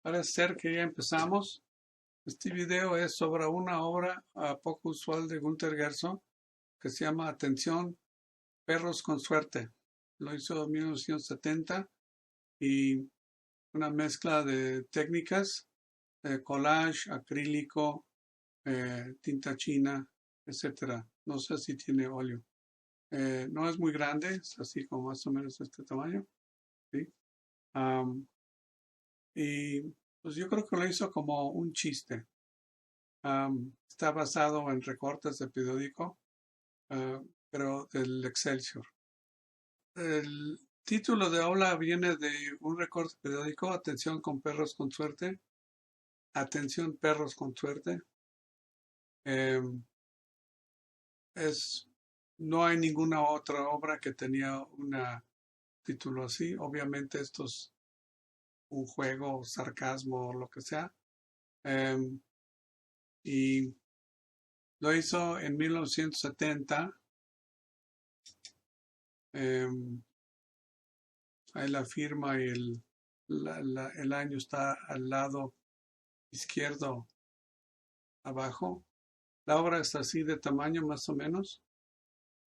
Parece ser que ya empezamos. Este video es sobre una obra poco usual de Günter Gerson que se llama Atención, perros con suerte. Lo hizo en 1970 y una mezcla de técnicas, collage, acrílico, tinta china, etcétera. No sé si tiene óleo. No es muy grande, es así como más o menos este tamaño, ¿sí? Am, y pues yo creo que lo hizo como un chiste. Está basado en recortes de periódico, ah, pero del Excelsior. El título de obra viene de un recorte periódico, Atención con perros con suerte, Atención perros con suerte. Em, es, no hay ninguna otra obra que tenía un título así. Obviamente esto es un juego, sarcasmo o lo que sea. Em, y lo hizo en 1970. em, Ahí la firma y el año está al lado izquierdo abajo. La obra es así de tamaño más o menos,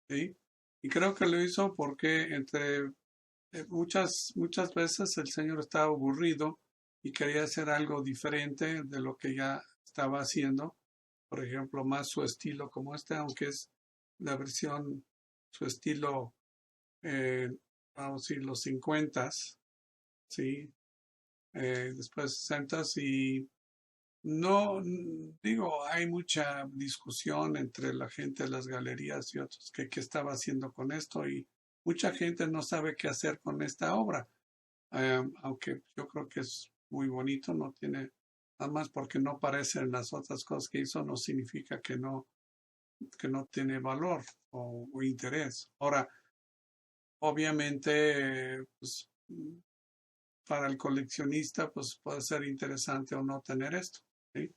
¿sí? Y creo que lo hizo porque entre muchas veces el señor estaba aburrido y quería hacer algo diferente de lo que ya estaba haciendo. Por ejemplo, más su estilo como este, aunque es la versión, su estilo, eh, vamos a decir, los 50, ¿sí? Después 60 y no, digo, hay mucha discusión entre la gente de las galerías y otros que qué estaba haciendo con esto y mucha gente no sabe qué hacer con esta obra. Aunque yo creo que es muy bonito, no tiene, nada más porque no aparecen las otras cosas que hizo, no significa que no tiene valor o interés. Ahora, obviamente, pues, para el coleccionista, pues puede ser interesante o no tener esto, ¿sí?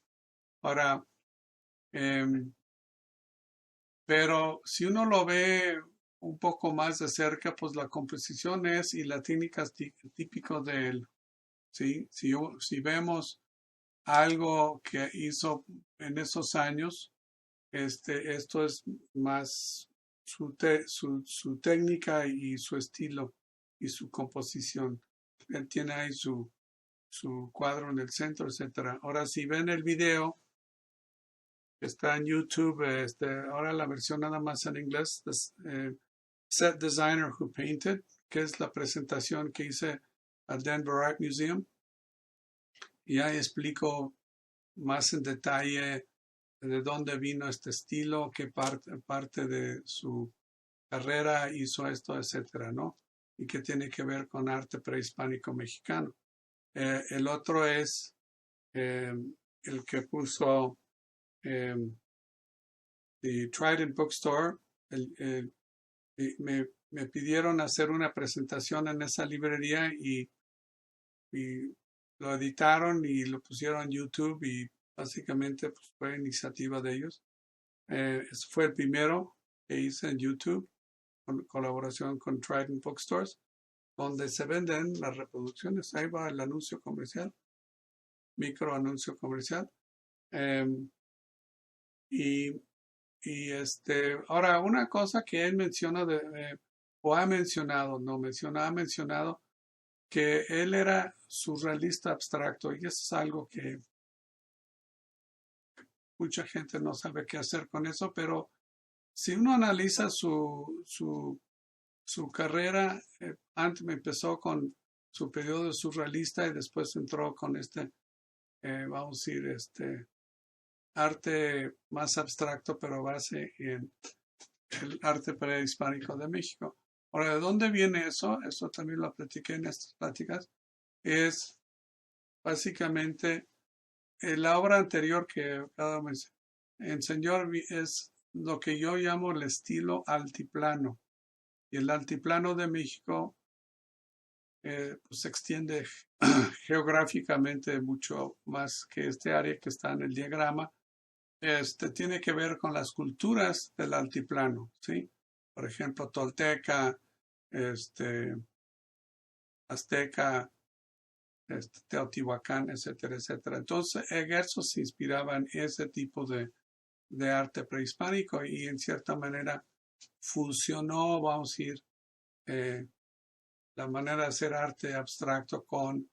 Ahora, em, pero si uno lo ve un poco más de cerca, pues la composición es y la técnica es típico de él, ¿sí? Si vemos algo que hizo en esos años, esto es más su técnica y su estilo y su composición. Él tiene ahí su cuadro en el centro, etcétera. Ahora, si ven el video, está en YouTube, ahora la versión nada más en inglés, Set Designer Who Painted, que es la presentación que hice al Denver Art Museum. Y ahí explico más en detalle de dónde vino este estilo, qué parte de su carrera hizo esto, etcétera, ¿no? Y qué tiene que ver con arte prehispánico mexicano. El otro es eh, el que puso eh, The Trident Bookstore. Me pidieron hacer una presentación en esa librería y lo editaron y lo pusieron en YouTube y básicamente pues, fue iniciativa de ellos. Ese fue el primero que hice en YouTube con colaboración con Trident Bookstores, donde se venden las reproducciones. Ahí va el anuncio comercial, micro anuncio comercial. Eh, y, ahora una cosa que él menciona o ha mencionado, no menciona, ha mencionado que él era surrealista abstracto y eso es algo que mucha gente no sabe qué hacer con eso, pero si uno analiza su carrera, antes me empezó con su periodo surrealista y después entró con vamos a decir, arte más abstracto, pero base en el arte prehispánico de México. Ahora, ¿de dónde viene eso? Eso también lo platiqué en estas pláticas. Es básicamente la obra anterior que enseñó es lo que yo llamo el estilo altiplano. Y el altiplano de México pues se extiende geográficamente mucho más que este área que está en el diagrama. Tiene que ver con las culturas del altiplano, ¿sí? Por ejemplo, tolteca, azteca, Teotihuacán, etcétera, etcétera. Entonces, Gerso se inspiraba en ese tipo de arte prehispánico y en cierta manera fusionó, vamos a decir, la manera de hacer arte abstracto con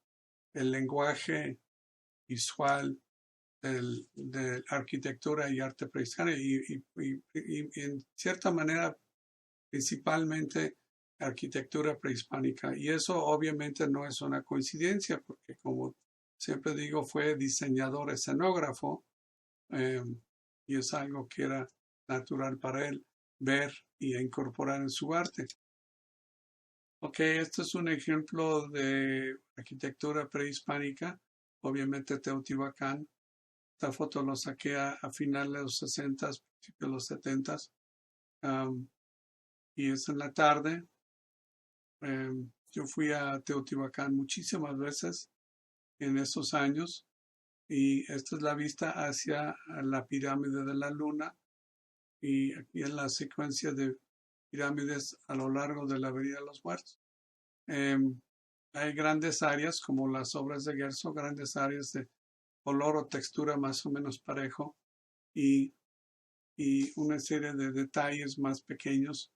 el lenguaje visual de arquitectura y arte prehispánico y en cierta manera principalmente arquitectura prehispánica. Y eso obviamente no es una coincidencia porque como siempre digo fue diseñador escenógrafo y es algo que era natural para él ver y incorporar en su arte. Ok, este es un ejemplo de arquitectura prehispánica, obviamente Teotihuacán. Esta foto lo saqué a finales de los 60, principios de los 70. Y es en la tarde. Yo fui a Teotihuacán muchísimas veces en esos años y esta es la vista hacia la pirámide de la luna y aquí en la secuencia de pirámides a lo largo de la Avenida de los Muertos. Hay grandes áreas como las obras de Gerso, grandes áreas de color o textura más o menos parejo y una serie de detalles más pequeños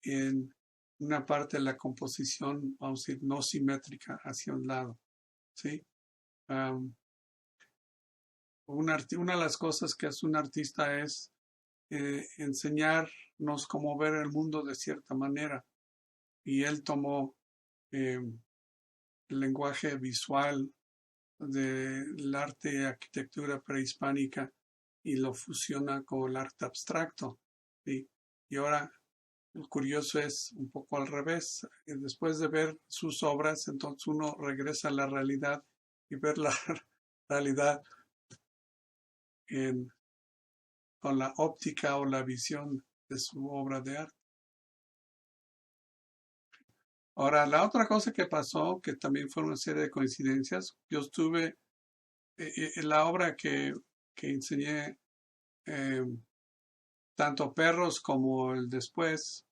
en una parte de la composición, vamos a decir, no simétrica hacia un lado. ¿Sí? Una de las cosas que hace un artista es enseñarnos cómo ver el mundo de cierta manera. Y él tomó el lenguaje visual del arte y arquitectura prehispánica y lo fusiona con el arte abstracto. ¿sí? Y ahora el curioso es un poco al revés. Después de ver sus obras, entonces uno regresa a la realidad y ver la realidad con la óptica o la visión de su obra de arte. Ahora, la otra cosa que pasó, que también fue una serie de coincidencias, yo estuve en la obra que enseñé, tanto Perros como el después,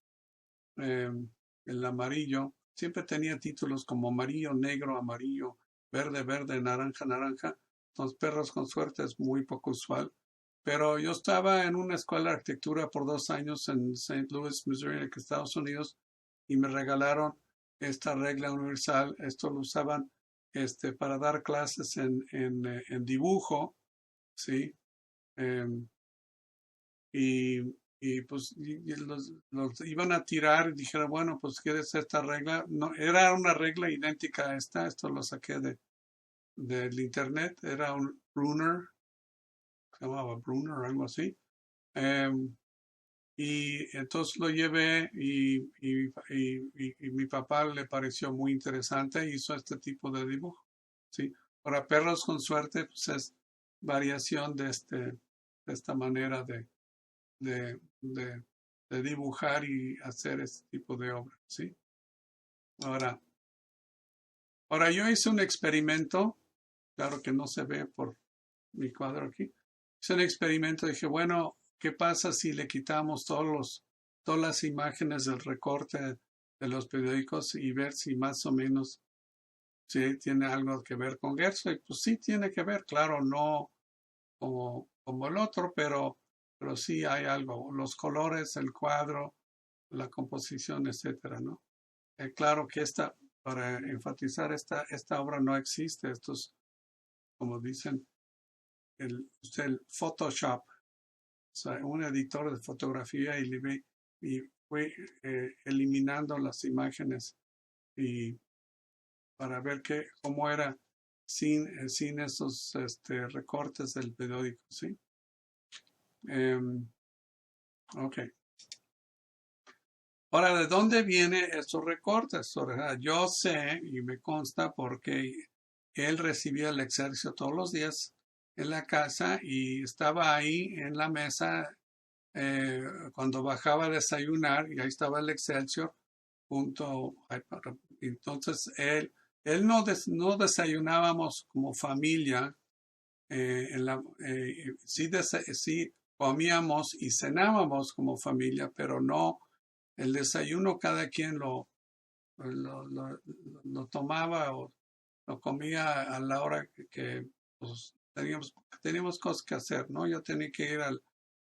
el amarillo, siempre tenía títulos como amarillo, negro, amarillo, verde, verde, naranja, naranja. Entonces, Perros con suerte es muy poco usual. Pero yo estaba en una escuela de arquitectura por 2 años en St. Louis, Missouri, en Estados Unidos, y me regalaron esta regla universal. Esto lo usaban para dar clases en dibujo, ¿sí? Y pues los iban a tirar y dijeron, bueno, pues ¿quieres esta regla? No, era una regla idéntica a esta, esto lo saqué del internet, era un Brunner, se llamaba Brunner o algo así. Y entonces lo llevé y mi papá le pareció muy interesante e hizo este tipo de dibujo. ¿sí? Ahora, Perros con suerte pues es variación de esta manera de dibujar y hacer este tipo de obra, ¿sí? Ahora yo hice un experimento, claro que no se ve por mi cuadro aquí, hice un experimento, dije, bueno, ¿qué pasa si le quitamos todas las imágenes del recorte de los periódicos y ver si más o menos si tiene algo que ver con Gerso? Y pues sí tiene que ver, claro, no como el otro, pero sí hay algo, los colores, el cuadro, la composición, etcétera, ¿no? Claro que para enfatizar esta obra no existe, esto es, como dicen, el Photoshop, o sea, un editor de fotografía y fue eliminando las imágenes y para ver cómo era sin esos recortes del periódico, ¿sí? Ok. Ahora, ¿de dónde vienen estos recortes? Yo sé y me consta porque él recibía el Excelsior todos los días en la casa y estaba ahí en la mesa cuando bajaba a desayunar y ahí estaba el Excelsior junto. Entonces, no desayunábamos como familia, sí comíamos y cenábamos como familia, pero no el desayuno cada quien lo tomaba lo comía a la hora pues, teníamos cosas que hacer, ¿no? Yo tenía que ir al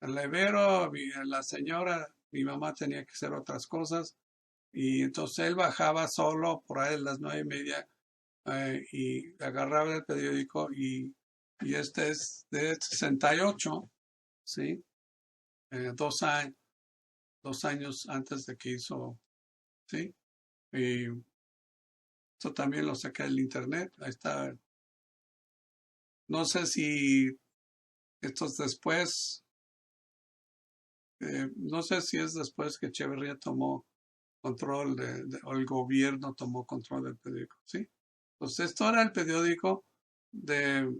levero, la señora, mi mamá tenía que hacer otras cosas, y entonces él bajaba solo por ahí a las 9:30 y agarraba el periódico y este es de 68, ¿sí? 2 años, 2 años antes de que hizo, ¿sí? Y esto también lo saqué del internet, ahí está. No sé si esto es después, no sé si es después que Echeverría tomó control o el gobierno tomó control del periódico, ¿sí? Pues esto era el periódico de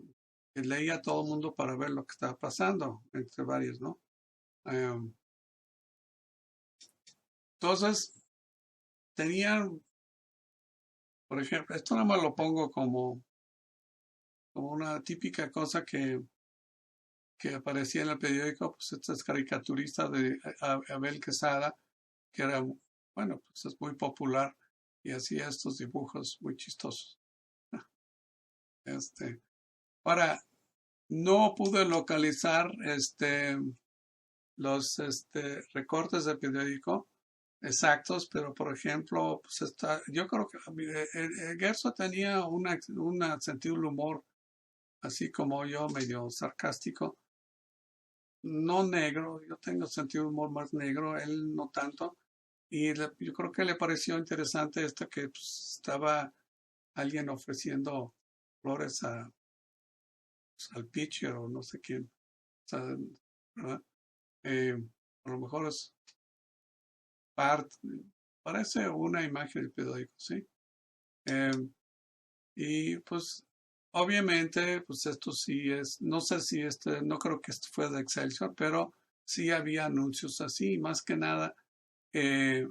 que leía todo el mundo para ver lo que estaba pasando, entre varios, ¿no? Entonces, tenían, por ejemplo, esto nada más lo pongo como una típica cosa que aparecía en el periódico, pues estas caricaturistas de Abel Quesada, que era, bueno, pues es muy popular y hacía estos dibujos muy chistosos. Este, ahora, no pude localizar los recortes del periódico exactos, pero por ejemplo, pues yo creo que Gerso tenía un sentido del humor, así como yo, medio sarcástico, no negro, yo tengo sentido de humor más negro, él no tanto, y yo creo que le pareció interesante esto que pues, estaba alguien ofreciendo flores pues, al pitcher o no sé quién, o sea, ¿verdad? Eh, a lo mejor es parte, parece una imagen del periódico, ¿sí? Eh, y pues obviamente, pues esto sí es, no sé si no creo que esto fue de Excelsior, pero sí había anuncios así, más que nada, eh,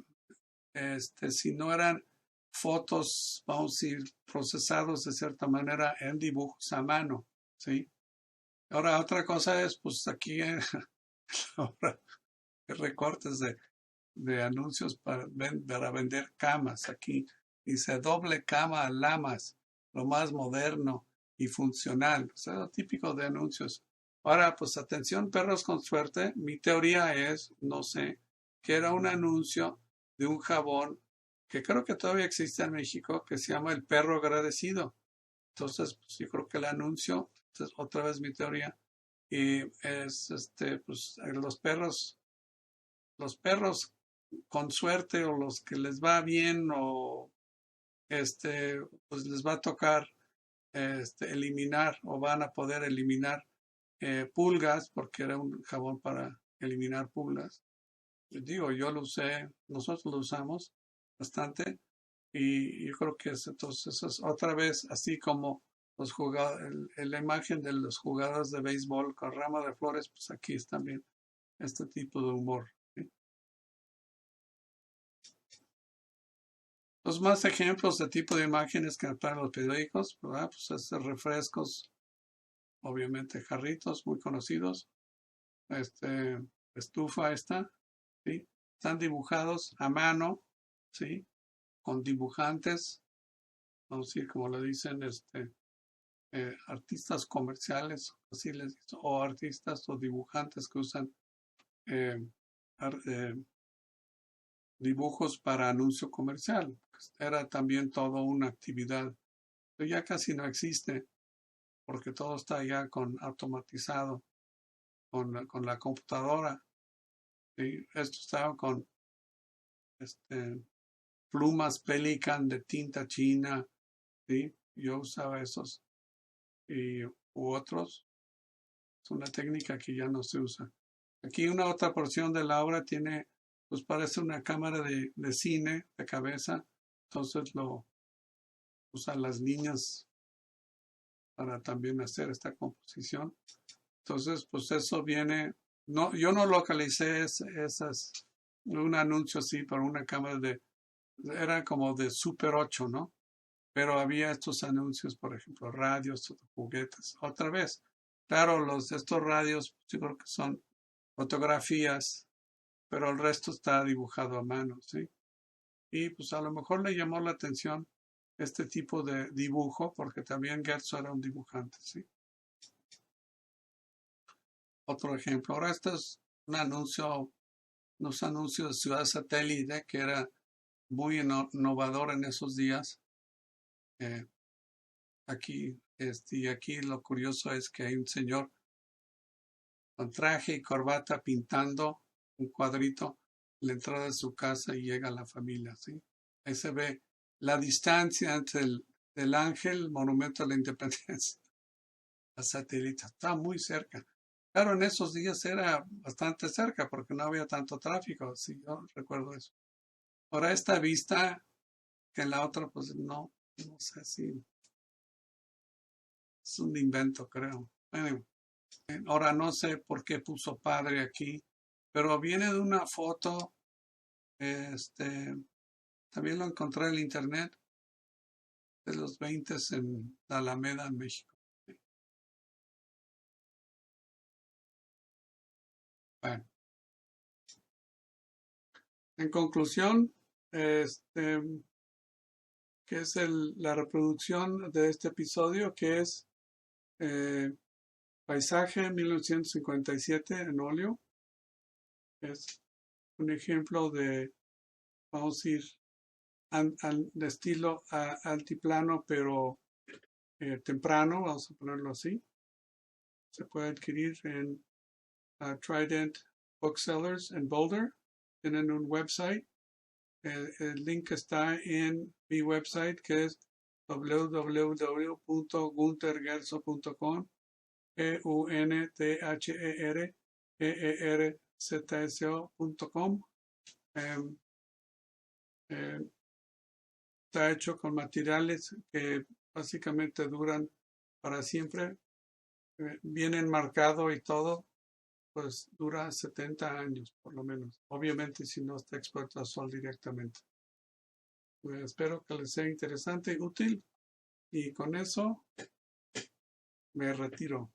si no eran fotos, vamos a decir, procesados de cierta manera en dibujos a mano, ¿sí? Ahora, otra cosa es, pues aquí ahora, recortes de anuncios para vender camas. Aquí dice doble cama Lamas, lo más moderno y funcional. O sea, lo típico de anuncios. Ahora, pues atención, perros con suerte. Mi teoría es, no sé, que era un anuncio de un jabón que creo que todavía existe en México, que se llama el perro agradecido. Entonces, pues, yo creo que el anuncio, entonces, otra vez mi teoría, y es, pues los perros con suerte o los que les va bien o pues les va a tocar eliminar o van a poder eliminar pulgas porque era un jabón para eliminar pulgas. Digo, yo lo usé, nosotros lo usamos bastante y yo creo que entonces eso es otra vez así como los la imagen de los jugadores de béisbol con rama de flores, pues aquí es también este tipo de humor. ¿Sí? Los más ejemplos de tipo de imágenes que traen los periódicos, ¿verdad? Pues refrescos, obviamente jarritos muy conocidos, estufa esta, ¿sí? Están dibujados a mano, ¿sí? Con dibujantes, vamos a decir, como lo dicen, artistas comerciales, así les dicen, o artistas o dibujantes que usan eh, dibujos para anuncio comercial. Era también toda una actividad, pero ya casi no existe porque todo está ya automatizado con la computadora. ¿Sí? Esto estaba con plumas Pelican de tinta china, ¿sí? Yo usaba esos u otros. Es una técnica que ya no se usa. Aquí una otra porción de la obra tiene, pues parece una cámara de cine de cabeza, entonces lo usan las niñas para también hacer esta composición. Entonces, pues eso viene, no, yo no localicé un anuncio así para una cámara era como de Super 8, ¿no? Pero había estos anuncios, por ejemplo, radios, juguetes. Otra vez, claro, estos radios, yo creo que son fotografías, pero el resto está dibujado a mano, ¿sí? Y pues a lo mejor le llamó la atención este tipo de dibujo, porque también Gerzo era un dibujante, ¿sí? Otro ejemplo. Ahora este es un anuncio, unos anuncios de Ciudad Satélite que era muy innovador en esos días. Y aquí lo curioso es que hay un señor con traje y corbata pintando un cuadrito en la entrada de su casa y llega la familia, ¿sí? Ahí se ve la distancia entre el Ángel, Monumento a la Independencia, la Satélite. Está muy cerca. Claro, en esos días era bastante cerca porque no había tanto tráfico, sí, yo recuerdo eso. Ahora esta vista, que en la otra, pues no sé si es un invento, creo. Anyway, ahora no sé por qué puso padre aquí, pero viene de una foto, este, también lo encontré en el internet, de los 20 en la Alameda, en México. Bueno, en conclusión, que es la reproducción de este episodio, que es Paisaje 1957 en óleo. Es un ejemplo de, vamos a ir de estilo altiplano, pero temprano, vamos a ponerlo así. Se puede adquirir en Trident Booksellers en Boulder. Tienen un website. El link está en mi website, que es www.guntergerso.com, GUNTHERERZSO.com. Está hecho con materiales que básicamente duran para siempre. Bien enmarcado y todo, pues dura 70 años por lo menos. Obviamente si no está expuesto al sol directamente. Pues espero que les sea interesante y útil. Y con eso me retiro.